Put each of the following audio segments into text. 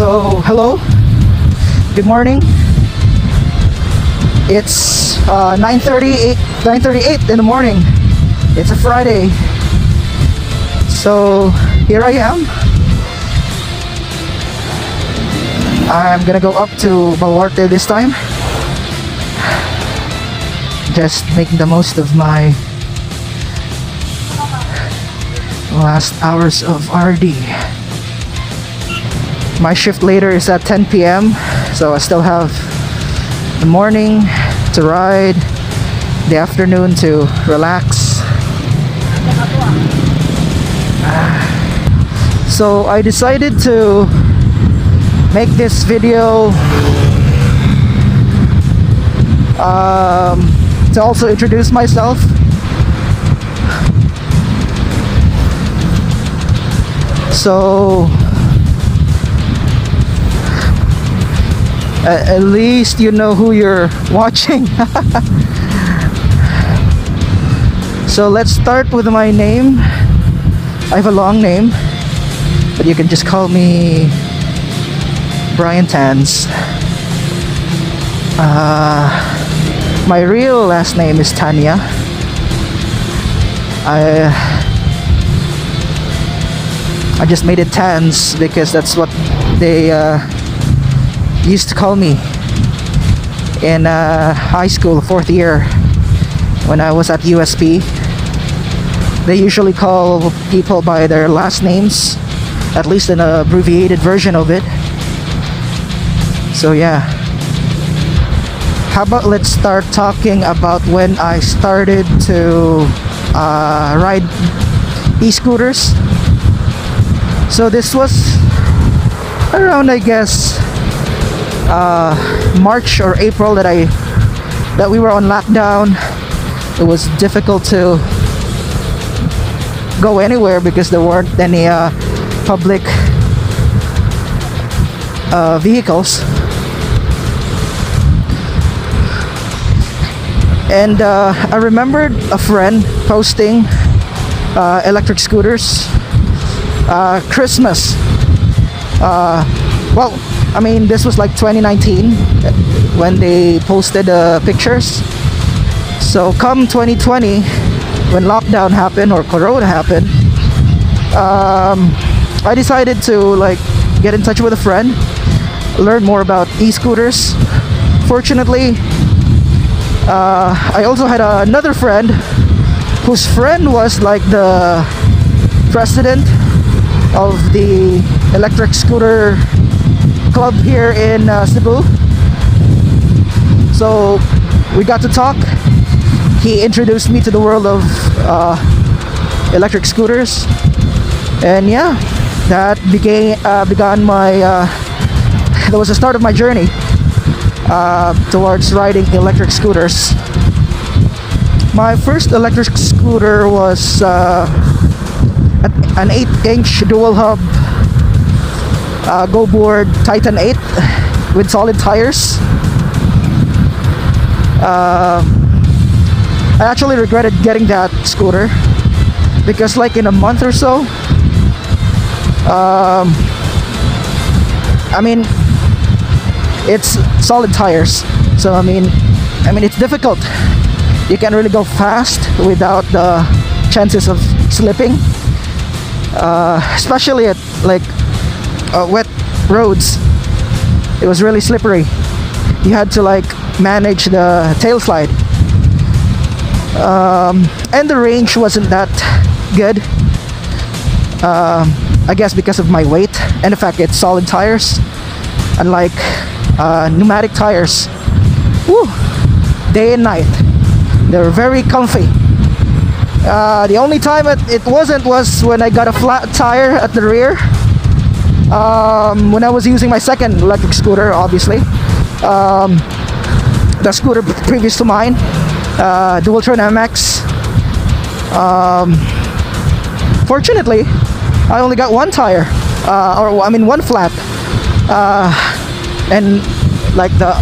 So, hello. Good morning. It's 9:38 in the morning. It's a Friday. So, here I am. I'm gonna go up to Balwarte this time. Just making the most of my last hours of RD. My shift later is at 10 p.m. so I still have the morning to ride, the afternoon to relax. So I decided to make this video to also introduce myself. So at least you know who you're watching. So let's start with my name. I have a long name, but you can just call me Brian Tans. My real last name is Tanya. I just made it Tans because that's what they used to call me in high school, 4th year, when I was at USP. They usually call people by their last names, at least an abbreviated version of it. So yeah, how about let's start talking about when I started to ride e-scooters. So this was around, I guess, March or April that we were on lockdown. It was difficult to go anywhere because there weren't any public vehicles. And I remembered a friend posting electric scooters Christmas. Well, I mean, this was like 2019 when they posted pictures. So come 2020, when lockdown happened or Corona happened, I decided to like get in touch with a friend, learn more about e-scooters. Fortunately, I also had another friend whose friend was like the president of the electric scooter club here in Cebu. So we got to talk. He introduced me to the world of electric scooters, and yeah, that began my that was the start of my journey towards riding electric scooters. My first electric scooter was an 8-inch dual hub Go Board Titan 8 with solid tires. I actually regretted getting that scooter because like in a month or so, I mean, it's solid tires, so I mean it's difficult. You can't really go fast without the chances of slipping, especially at like wet roads. It was really slippery. You had to like manage the tail slide, and the range wasn't that good. I guess because of my weight and the fact it's solid tires, unlike pneumatic tires. Woo! Day and night, they're very comfy. The only time it wasn't was when I got a flat tire at the rear, when I was using my second electric scooter, obviously. The scooter previous to mine, Dualtron MX. Fortunately, I only got one tire, or I mean one flat, and like the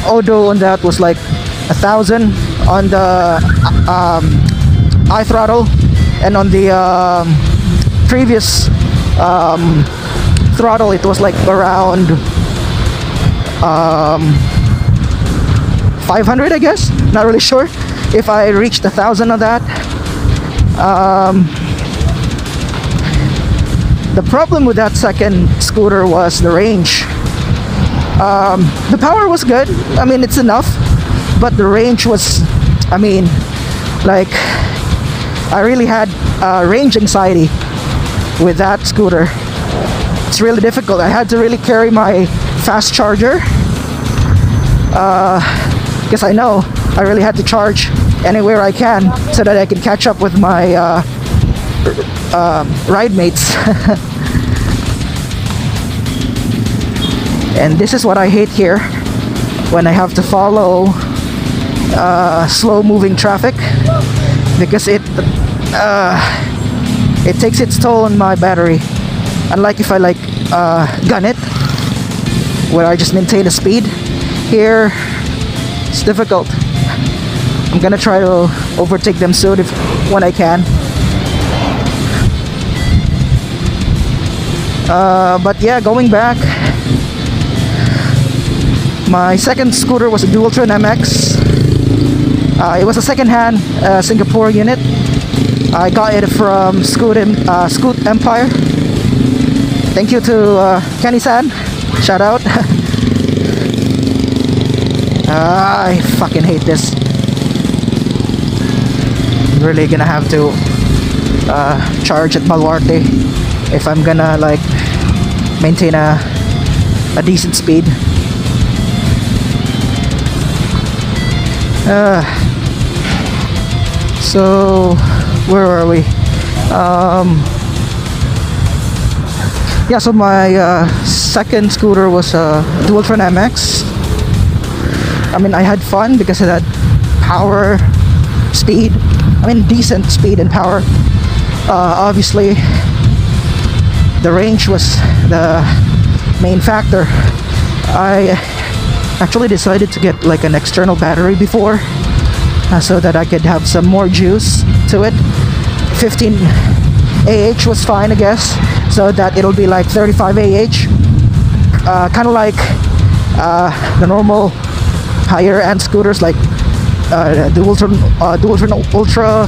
odo on that was like 1,000 on the iThrottle, and on the previous throttle, it was like around 500, I guess. Not really sure if I reached 1,000 on that. The problem with that second scooter was the range. The power was good. I mean, it's enough, but the range was, I mean, like, I really had range anxiety with that scooter. It's really difficult. I had to really carry my fast charger, because I know I really had to charge anywhere I can so that I can catch up with my ride mates. And this is what I hate here when I have to follow slow moving traffic, because it takes its toll on my battery. Unlike if I like gun it, where I just maintain a speed, here it's difficult. I'm gonna try to overtake them soon when I can. But yeah, going back, my second scooter was a Dualtron MX. It was a second-hand Singapore unit. I got it from Scoot Empire. Thank you to Kenny-san. Shout out. I fucking hate this. I'm really gonna have to charge at Balwarte if I'm gonna like maintain a decent speed. So where are we? Yeah, so my second scooter was a Dualtron MX. I mean, I had fun because it had power, speed. I mean, decent speed and power. Obviously, the range was the main factor. I actually decided to get like an external battery before, so that I could have some more juice to it. 15 AH was fine, I guess, so that it'll be like 35 AH, kind of like the normal higher end scooters like Dualtron Ultra,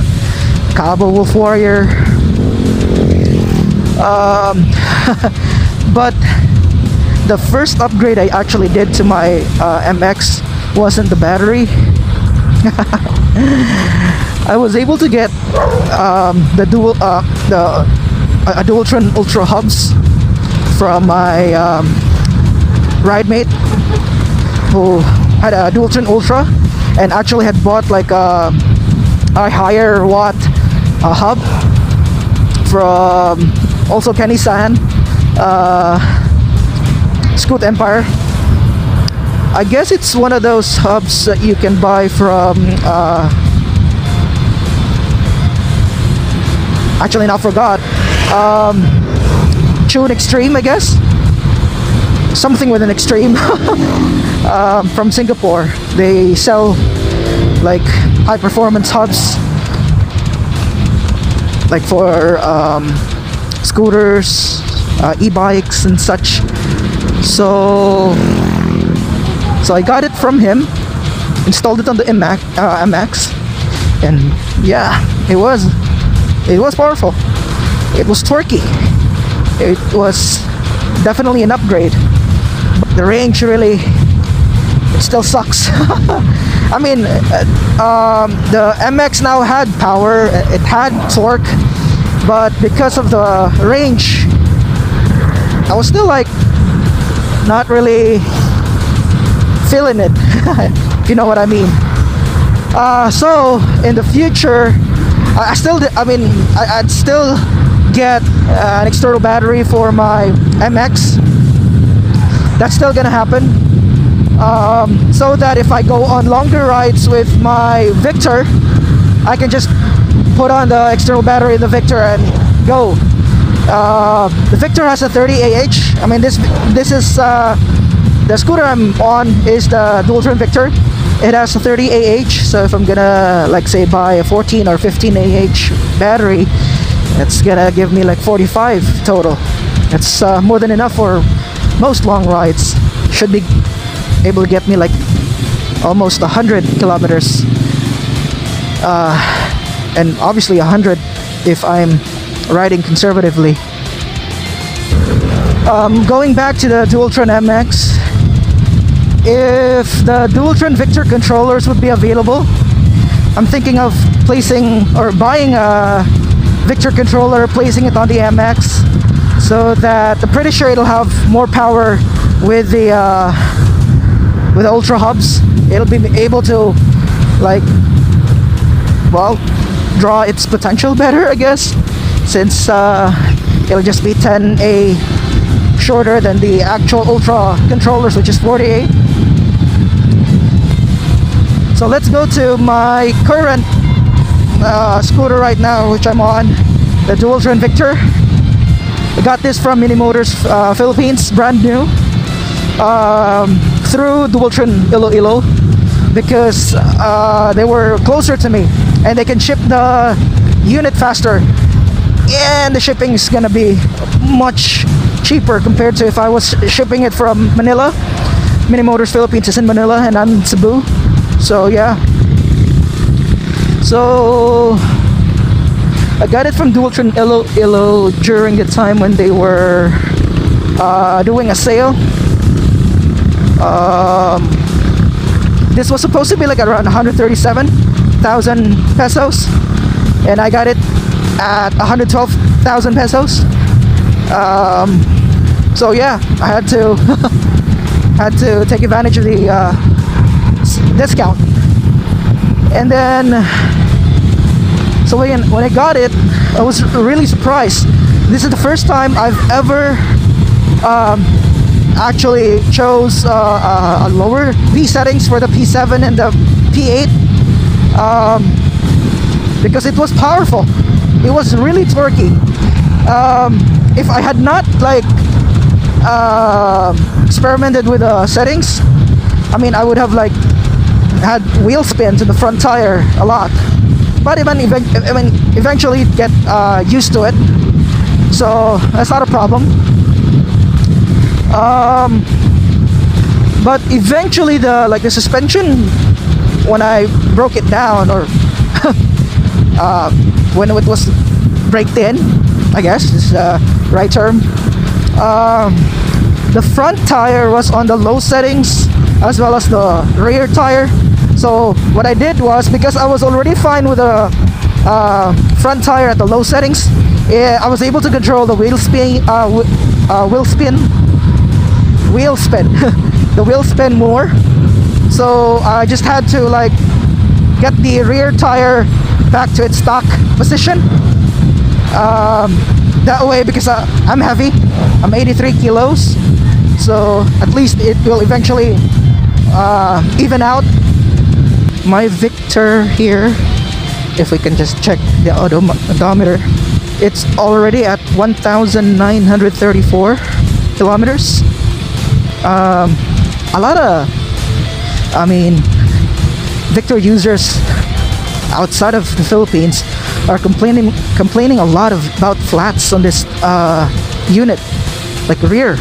Cabo Wolf Warrior. But the first upgrade I actually did to my MX wasn't the battery. I was able to get the Dualtron Ultra hubs from my ride mate who had a Dualtron Ultra and actually had bought like a higher watt hub from also Kenny-san, Scoot Empire. I guess it's one of those hubs that you can buy from actually I forgot, Tune Extreme, I guess, something with an extreme. From Singapore. They sell like high performance hubs like for scooters, e-bikes and such. So I got it from him, installed it on the MX, and yeah, it was powerful. It was torquey. It was definitely an upgrade. But the range really, it still sucks. I mean, the MX now had power, it had torque, but because of the range, I was still like not really feeling it. If you know what I mean. So in the future, I'd still get an external battery for my MX. That's still gonna happen, so that if I go on longer rides with my Victor, I can just put on the external battery in the Victor and go. The Victor has a 30 AH. I mean, this is the scooter I'm on is the Dualtron Victor. It has a 30 AH, so if I'm gonna like say buy a 14 or 15 AH battery, it's gonna give me like 45 total. That's more than enough for most long rides. Should be able to get me like almost 100 kilometers, and obviously 100 if I'm riding conservatively. Going back to the Dualtron MX, if the Dualtron Victor controllers would be available, I'm thinking of placing or buying a Victor controller, placing it on the MX, so that I'm pretty sure it'll have more power with the Ultra hubs. It'll be able to, like, well, draw its potential better, I guess, since it'll just be 10A shorter than the actual Ultra controllers, which is 48. So let's go to my current scooter right now, which I'm on, the Dualtron Victor. I got this from Mini Motors Philippines, brand new, through Dualtron Iloilo, because they were closer to me and they can ship the unit faster, and the shipping is gonna be much cheaper compared to if I was shipping it from Manila. Mini Motors Philippines is in Manila and I'm in Cebu. So yeah, so I got it from Dualtron Iloilo during the time when they were doing a sale. This was supposed to be like around 137,000 pesos, and I got it at 112,000 pesos. So yeah, I had to had to take advantage of the discount. And then, so when I got it, I was really surprised. This is the first time I've ever actually chose a lower V settings for the P7 and the P8, because it was powerful. It was really torquey. If I had not like experimented with settings, I mean, I would have like had wheel spins in the front tire a lot. But eventually get used to it, so that's not a problem. But eventually the suspension, when I broke it down, or when it was braked in, I guess is the right term, the front tire was on the low settings as well as the rear tire. So what I did was, because I was already fine with the front tire at the low settings, I was able to control the wheel spin the wheel spin more. So I just had to like get the rear tire back to its stock position. That way, because I'm heavy, I'm 83 kilos, so at least it will eventually even out. My Victor here, if we can just check the odometer, it's already at 1,934 kilometers. A lot of, I mean, Victor users outside of the Philippines are complaining a lot about flats on this unit, like rear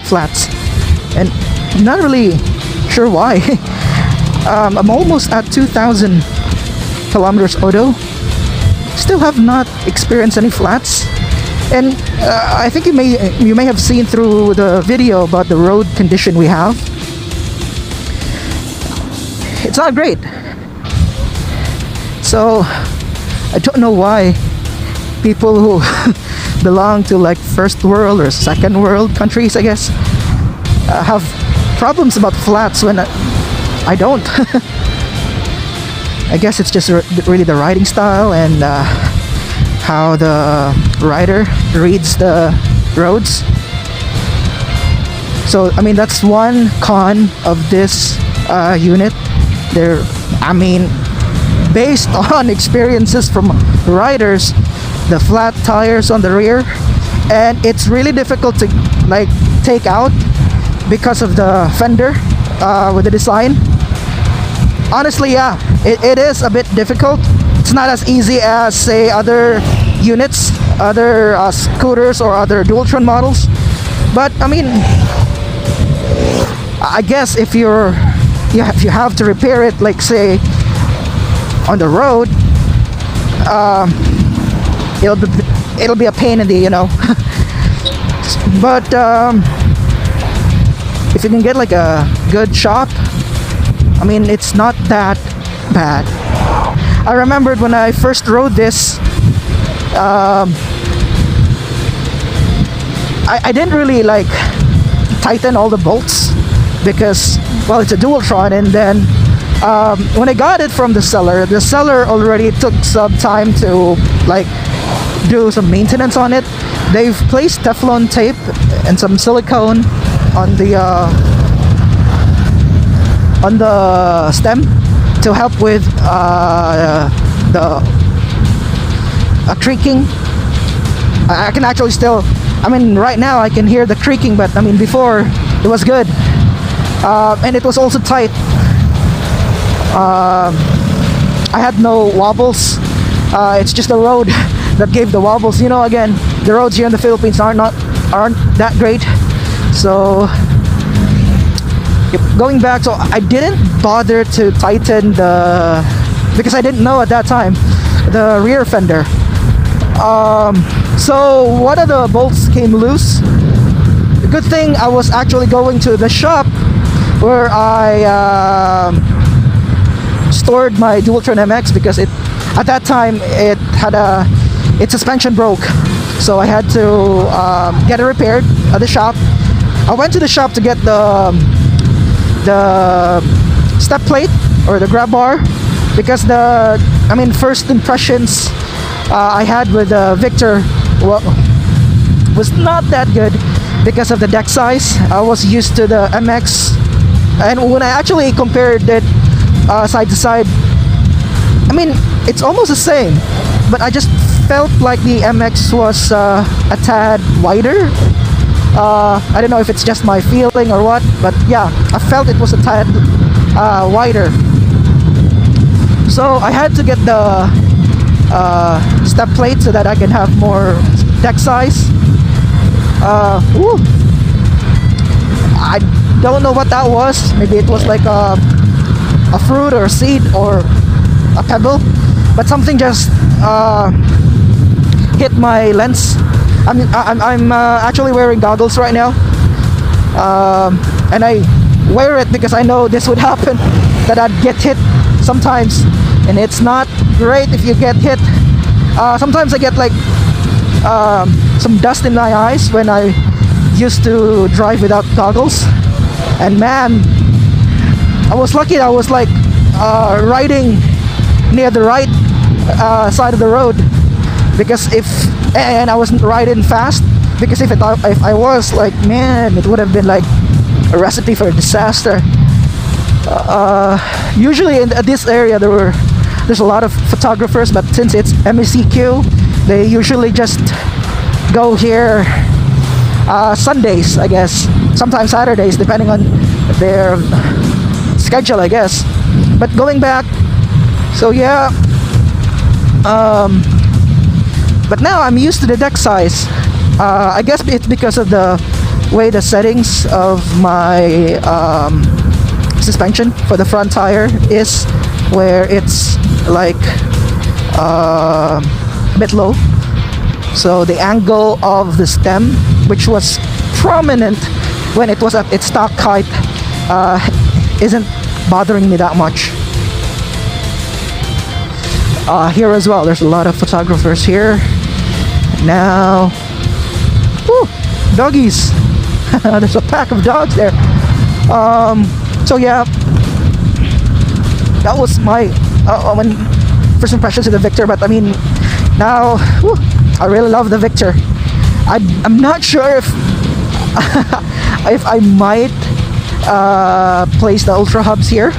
flats, and I'm not really sure why. I'm almost at 2,000 kilometers odo, still have not experienced any flats. And I think you may have seen through the video about the road condition we have. It's not great. So I don't know why people who belong to like first world or second world countries, I guess, have problems about flats when I don't. I guess it's just really the riding style and how the rider reads the roads. So I mean, that's one con of this unit. I mean, based on experiences from riders, the flat tires on the rear, and it's really difficult to like take out because of the fender with the design. Honestly, yeah, it is a bit difficult. It's not as easy as say other units, other scooters or other Dualtron models. But I mean, I guess if you have to repair it, like say on the road, it'll be a pain in the, you know. But if you can get like a good shop, I mean, it's not that bad. I remembered when I first rode this, I didn't really like tighten all the bolts because, well, it's a Dualtron. And then when I got it from the seller already took some time to like do some maintenance on it. They've placed Teflon tape and some silicone on the stem to help with the creaking. I can actually still, I mean, right now I can hear the creaking, but I mean, before it was good. And it was also tight. I had no wobbles. It's just the road that gave the wobbles. You know, again, the roads here in the Philippines aren't that great. So going back, so I didn't bother to tighten because I didn't know at that time the rear fender. So one of the bolts came loose. The good thing I was actually going to the shop where I stored my Dualtron MX, because at that time its suspension broke, so I had to get it repaired at the shop. I went to the shop to get the step plate or the grab bar, because first impressions I had with the Victor was not that good because of the deck size. I was used to the MX, and when I actually compared it side to side, I mean, it's almost the same, but I just felt like the MX was a tad wider. I don't know if it's just my feeling or what, but yeah, I felt it was a tad wider. So I had to get the step plate so that I can have more deck size. I don't know what that was. Maybe it was like a fruit or a seed or a pebble, but something just hit my lens. I'm actually wearing goggles right now, and I wear it because I know this would happen, that I'd get hit sometimes, and it's not great if you get hit. Sometimes I get like some dust in my eyes when I used to drive without goggles, and man, I was lucky. I was like riding near the right side of the road, because and I wasn't riding fast, because if I was, like, man, it would have been like a recipe for a disaster. Usually in this area there's a lot of photographers, but since it's MECQ, they usually just go here Sundays, I guess, sometimes Saturdays, depending on their schedule, I guess. But going back, so yeah, but now I'm used to the deck size. I guess it's because of the way the settings of my suspension for the front tire is, where it's like a bit low. So the angle of the stem, which was prominent when it was at its stock height, isn't bothering me that much. Here as well, there's a lot of photographers here now. Woo, doggies. There's a pack of dogs there. So yeah, that was my first impressions of the Victor. But I mean, now, whew, I really love the Victor. I'm not sure if if I might place the Ultra hubs here.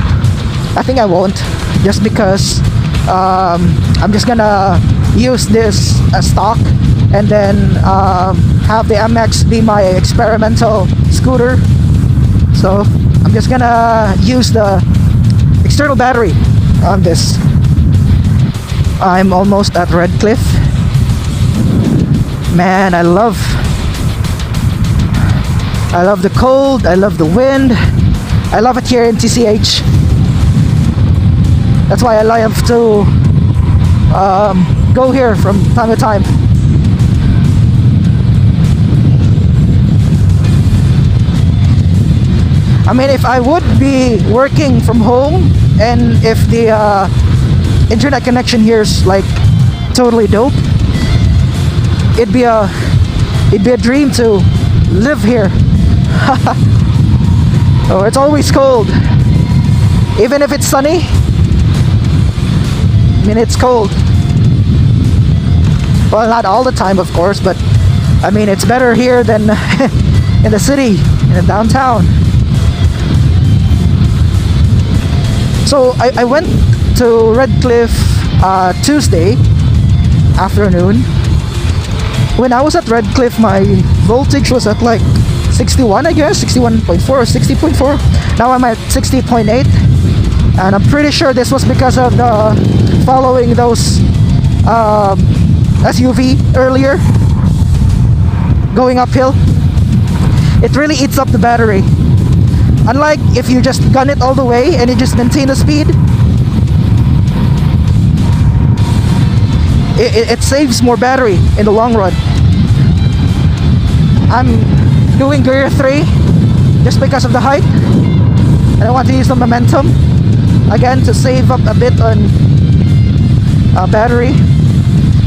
I think I won't, just because I'm just gonna use this as stock, and then have the MX be my experimental scooter. So I'm just gonna use the external battery on this. I'm almost at Red Cliff, Man, I love the cold, I love the wind. I love it here in TCH. That's why I love to go here from time to time. I mean, if I would be working from home and if the internet connection here is like totally dope, it'd be a dream to live here. Oh, it's always cold, even if it's sunny. I mean, it's cold. Well, not all the time, of course, but I mean, it's better here than in the city, in the downtown. So I went to Redcliffe Tuesday afternoon. When I was at Redcliffe, my voltage was at like 61, I guess, 61.4 or 60.4. Now I'm at 60.8, and I'm pretty sure this was because of the following those SUV earlier, going uphill. It really eats up the battery. Unlike if you just gun it all the way and you just maintain the speed, it saves more battery in the long run. I'm doing gear 3 just because of the height, and I want to use the momentum again to save up a bit on battery.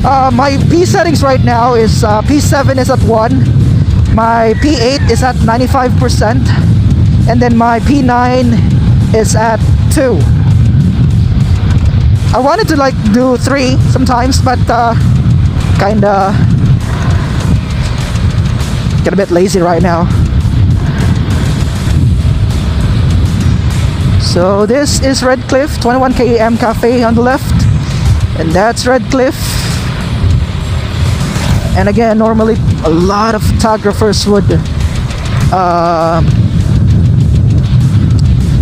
My P settings right now is P7 is at 1, my P8 is at 95%, and then my P9 is at 2. I wanted to like do 3 sometimes, but kinda get a bit lazy right now. So this is Redcliffe, 21 km Cafe on the left, and that's Redcliffe. And again, normally a lot of photographers would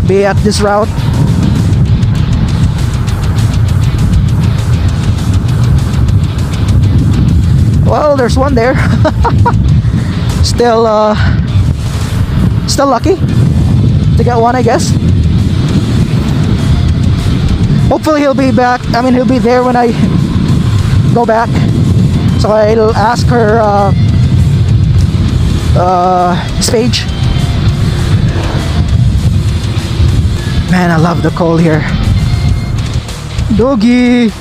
be at this route. Well, there's one there. Still lucky to get one, I guess. Hopefully he'll be back. I mean, he'll be there when I go back. So I'll ask her his page. Man, I love the cold here. Doggy.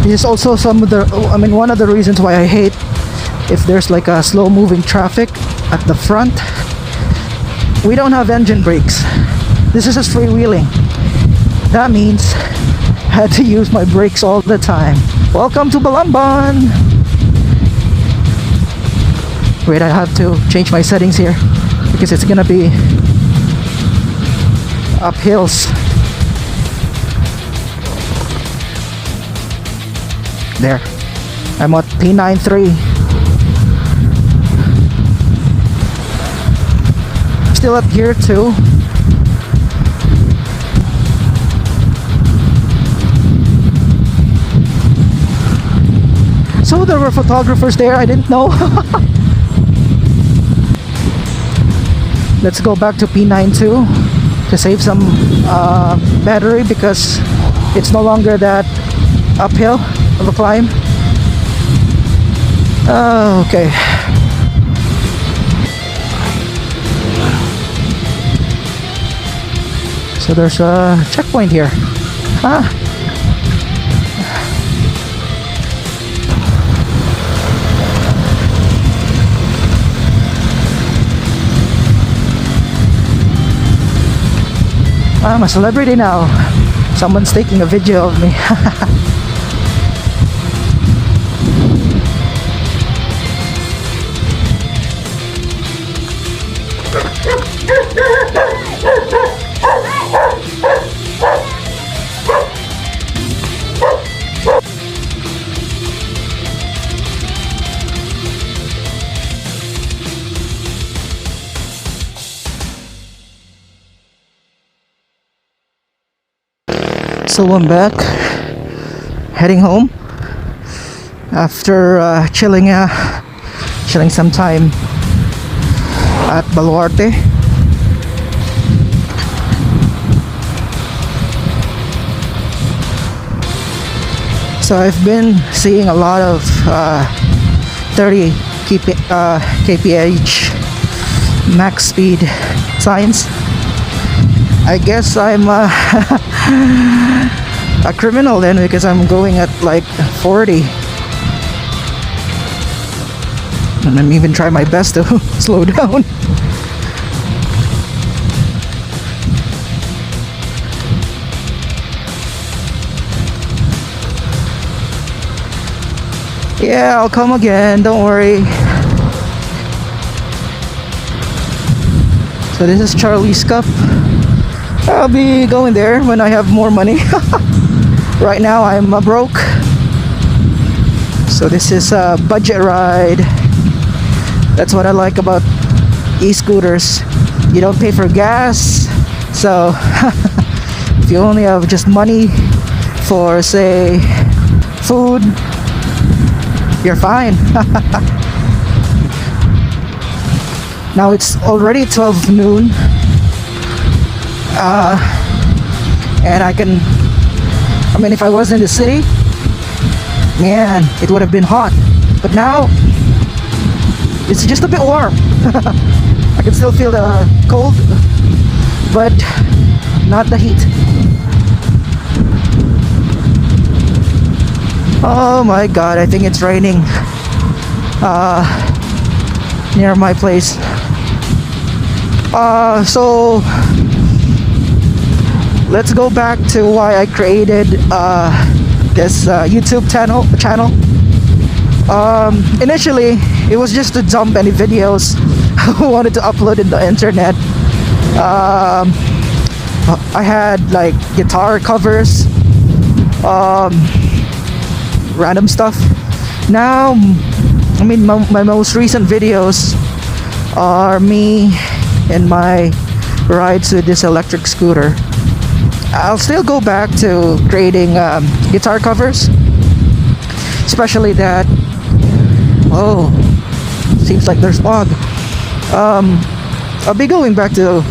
This is also some of the, I mean, one of the reasons why I hate if there's like a slow moving traffic at the front. We don't have engine brakes. This is just freewheeling. That means I had to use my brakes all the time. Welcome to Balamban. Wait, I have to change my settings here because it's gonna be up hills. There, I'm at P93. Still at gear 2. So there were photographers there, I didn't know. Let's go back to P92 to save some battery because it's no longer that uphill of a climb. Okay. So there's a checkpoint here. I'm a celebrity now. Someone's taking a video of me. So I'm back, heading home after chilling chilling some time at Balwarte. So I've been seeing a lot of 30 kph max speed signs. I guess I'm a criminal then, because I'm going at like 40. And I'm even trying my best to slow down. Yeah, I'll come again, don't worry. So this is Charlie's Cup. I'll be going there when I have more money. Right now I'm broke. So this is a budget ride. That's what I like about e-scooters. You don't pay for gas. So if you only have just money for, say, food, you're fine. Now it's already 12 noon. And I mean, if I was in the city, man, it would have been hot. But now, it's just a bit warm. I can still feel the cold, but not the heat. Oh my god, I think it's raining near my place. So let's go back to why I created this YouTube channel. Initially, it was just to dump any videos I wanted to upload in the internet. I had like guitar covers, random stuff. Now, I mean, my most recent videos are me and my rides with this electric scooter. I'll still go back to creating guitar covers, especially that. Oh, seems like there's fog. I'll be going back to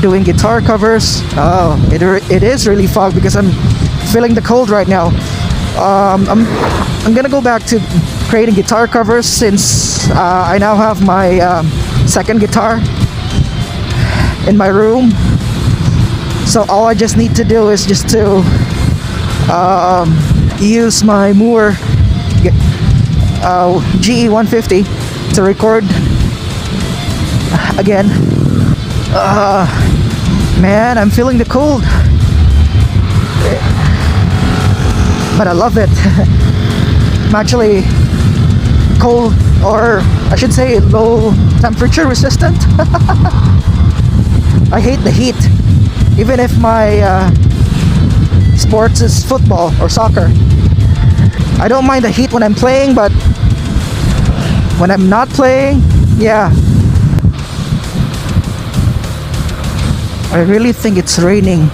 doing guitar covers. Oh, it is really fog because I'm feeling the cold right now. I'm gonna go back to creating guitar covers since I now have my second guitar in my room. So all I just need to do is just to use my Moore GE150 to record again. Man, I'm feeling the cold, but I love it. I'm actually cold, or I should say low temperature resistant. I hate the heat. Even if my sports is football or soccer, I don't mind the heat when I'm playing, but when I'm not playing, yeah. I really think it's raining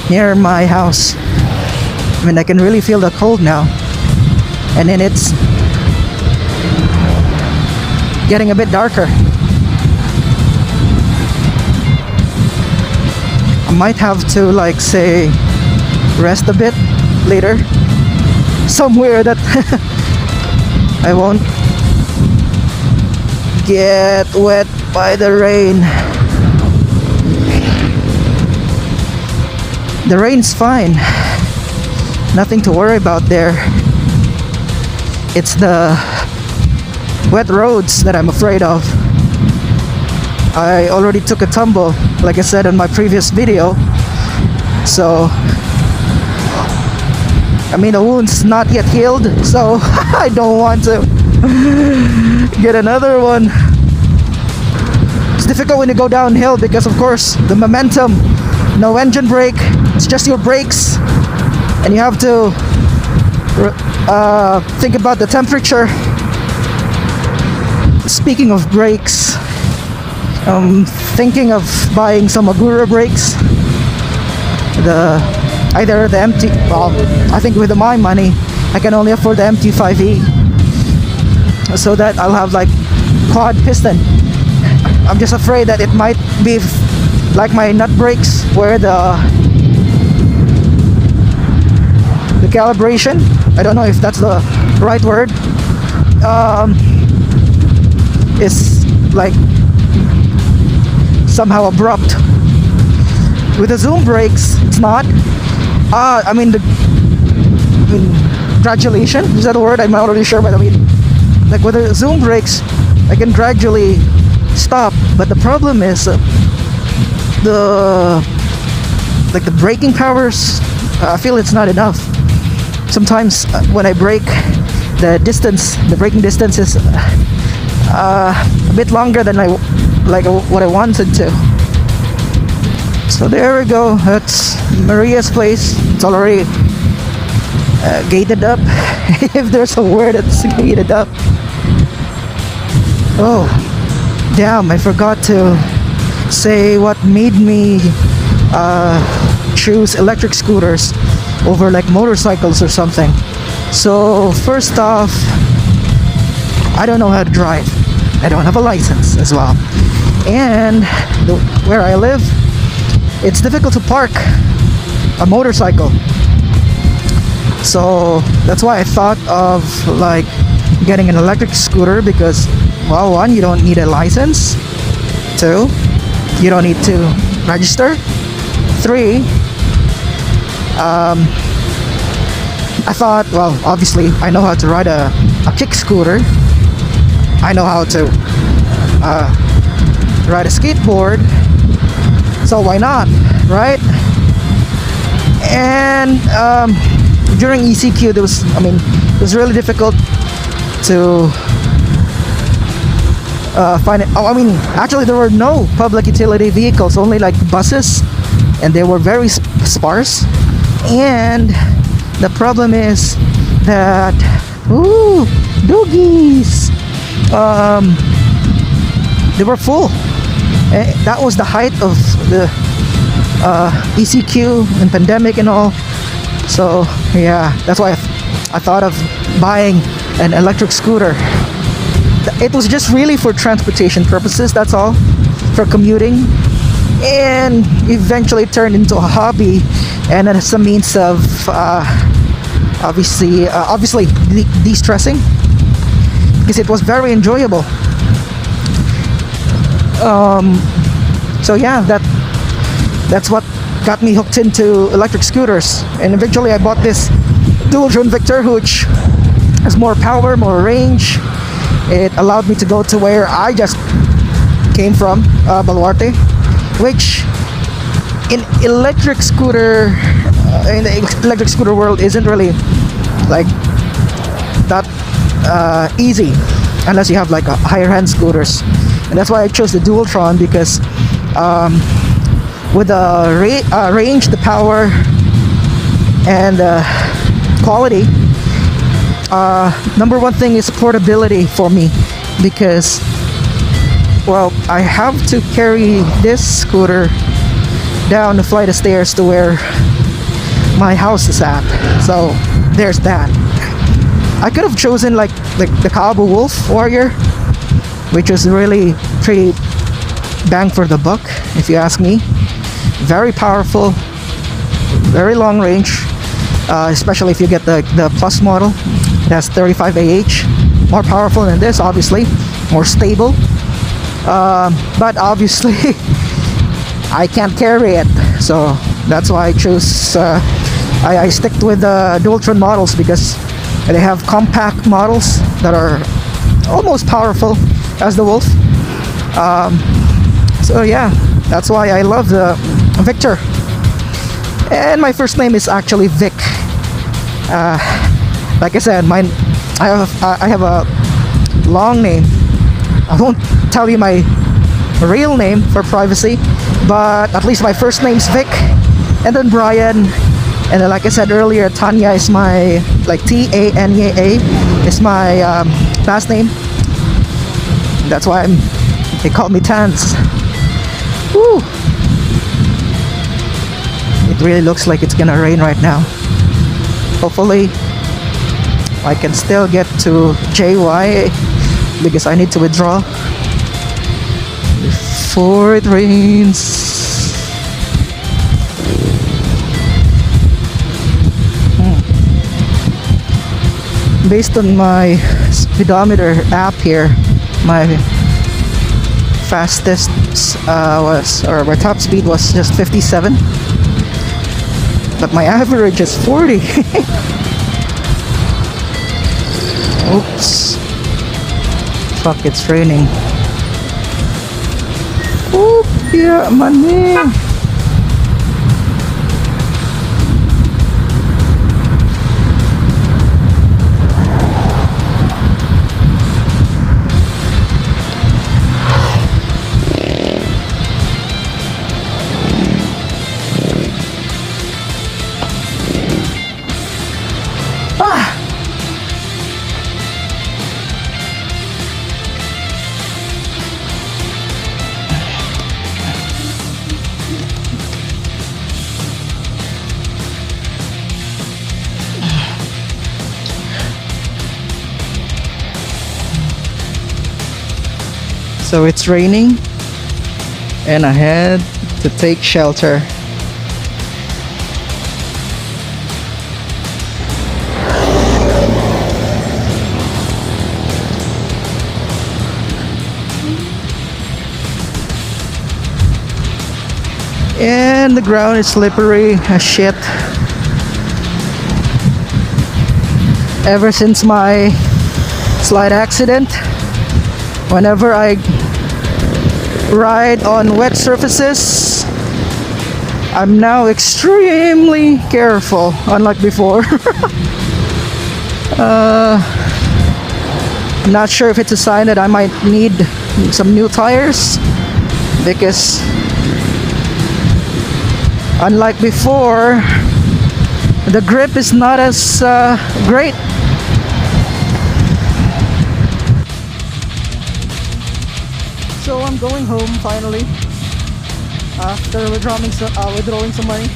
near my house. I mean, I can really feel the cold now. And then it's getting a bit darker. I might have to, like, say, rest a bit later somewhere that I won't get wet by the rain. The rain's fine, nothing to worry about there. It's the wet roads that I'm afraid of. I already took a tumble, like I said in my previous video. So, I mean, the wound's not yet healed, so I don't want to get another one. It's difficult when you go downhill because, of course, the momentum, no engine brake, it's just your brakes, and you have to think about the temperature. Speaking of brakes, I'm thinking of buying some Agura brakes. Either the empty, well, I think with my money, I can only afford the MT5E, so that I'll have like quad piston. I'm just afraid that it might be like my nut brakes, where the calibration, I don't know if that's the right word, is like somehow abrupt. With the zoom brakes, it's not. I mean, gradulation, is that a word? I'm not really sure, but I mean, like with the zoom brakes, I can gradually stop. But the problem is the braking powers. I feel it's not enough. Sometimes when I brake, the braking distance is a bit longer than what I wanted to. So there we go. That's Maria's place. It's already gated up. If there's a word, it's gated up. Oh, damn! I forgot to say what made me choose electric scooters over like motorcycles or something. So first off, I don't know how to drive. I don't have a license as well, and where I live, it's difficult to park a motorcycle. So that's why I thought of like getting an electric scooter, because, well, one, you don't need a license. Two, you don't need to register. Three, I thought, well, obviously I know how to ride a kick scooter. I know how to ride a skateboard. So why not, right? And during ECQ, it was really difficult to find it. Oh, I mean, actually there were no public utility vehicles, only like buses, and they were very sparse. And the problem is that, ooh, doogies, they were full. That was the height of the ECQ and pandemic and all. So yeah, that's why I thought of buying an electric scooter. It was just really for transportation purposes, that's all, for commuting, and eventually turned into a hobby and as a means of obviously de-stressing, because it was very enjoyable. So yeah, that's what got me hooked into electric scooters, and eventually I bought this Dualtron Victor, which has more power, more range. It allowed me to go to where I just came from, Balwarte, which in the electric scooter world isn't really like that easy unless you have like a higher hand scooters. And that's why I chose the Dualtron, because with the range, the power, and quality, number one thing is portability for me, because, well, I have to carry this scooter down the flight of stairs to where my house is at. So there's that. I could have chosen like the Cabo Wolf Warrior, which was really pretty bang for the buck, if you ask me. Very powerful, very long range, especially if you get the Plus model. It has 35 AH, more powerful than this, obviously, more stable. But obviously, I can't carry it, so that's why I chose. I stick with the Dualtron models, because they have compact models that are almost powerful as the Wolf. So yeah, that's why I love the Victor. And my first name is actually Vic. Like I said, I have a long name. I won't tell you my real name for privacy, but at least my first name's Vic, and then Brian, and then, like I said earlier, Tanya is my, like, Tanya is my last name. That's why they call me Tans. Woo! It really looks like it's gonna rain right now. Hopefully I can still get to JY because I need to withdraw before it rains. Based on my speedometer app here, my fastest my top speed was just 57, but my average is 40. Oops. Fuck, it's raining. Oop, yeah, money. So it's raining and I had to take shelter. And the ground is slippery as shit. Ever since my slight accident, whenever I ride on wet surfaces, I'm now extremely careful, unlike before. I'm not sure if it's a sign that I might need some new tires, because unlike before, the grip is not as great. So I'm going home finally after withdrawing some money.